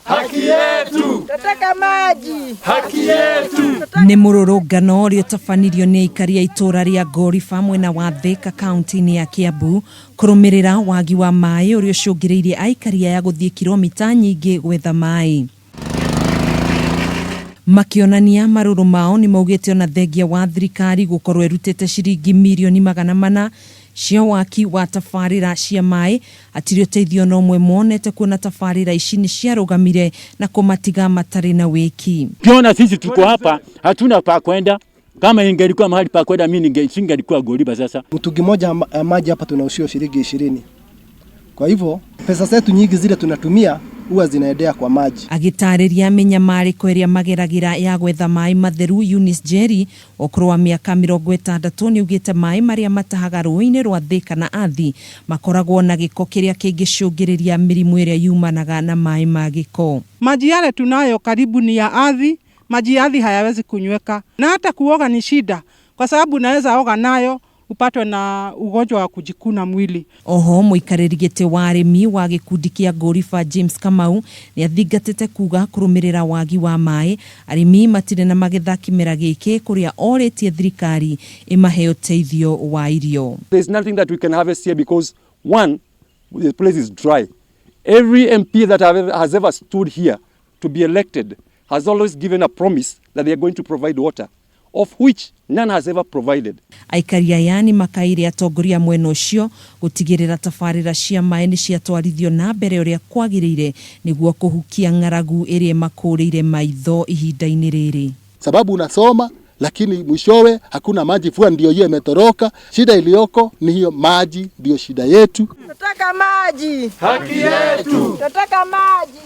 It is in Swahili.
Haki yetu. Tunataka maji. Haki yetu. Ni mururungano uria tabanirio ni Aikari itura ria Ngoliba mwena wa Thika kaunti-ini ya Kiambu kurumirira wagi wa maai uria ucungiriirie Aikari ya guthie kilomita nyingi gwetha maai. Makionania maruru mao ni maugite ona thengia wa thirikari gukorwo irutite ciringi mirioni 400 cia waki wa tabarira cia maai atiri uteithio no mwe monete kuona tabarira ici ni ciarugamire na kumatiga matari na wiki. Kiona sisi tuko hapa hatuna pa kwenda, kama ingelikuwa mahali pa kwenda mimi ningelikuwa Ngoliba sasa. Mtungi moja maji hapa tunaushiwa shilingi 20. Kwa hivyo pesa zetu nyingi zile tunatumia huwa zinaendea kwa maji. Agitariria menyamariko iria mageragira ya gwetha maai matheru Eunice Jerry okuru wa miaka 60 ni ugite maai maria matahaga rũĩ-inĩ rwa Thika na Athi makoragwo na giko kiria kingicungiriria mirimu iria yumanaga na maai ma giko. Maji yale tunayo karibu ni ya Athi, maji ya Athi hayawezi kunyweka na hata kuoga ni shida kwa sababu unaweza oga nayo upatwe na ugonjwa wa kujikuna mwili. Oho muikariri gite wa arimi wa gikundi kia Ngoliba James Kamau ni athingatite kuga kurumirira wagi wa maai arimi matire na magetha kimera giki kuria oretie thirikari imahe uteithio wa irio. There's nothing that we can harvest here because one, the place is dry. Every MP that has ever stood here to be elected has always given a promise that they are going to provide water, of which none has ever provided. Aikari aya ni makaire atongoria mwena ucio gutigirira tabarira cia maai ni ciatwarithio na mbere uria kwagirire niguo kuhukia ng'aragu iria makuriire maitho ihinda-ini riri. Sababu unasoma lakini mwishowe hakuna maji, fua ndio hiyo imetoroka. Shida iliyoko ni hiyo maji, ndio shida yetu. Tunataka maji. Haki yetu. Tunataka maji.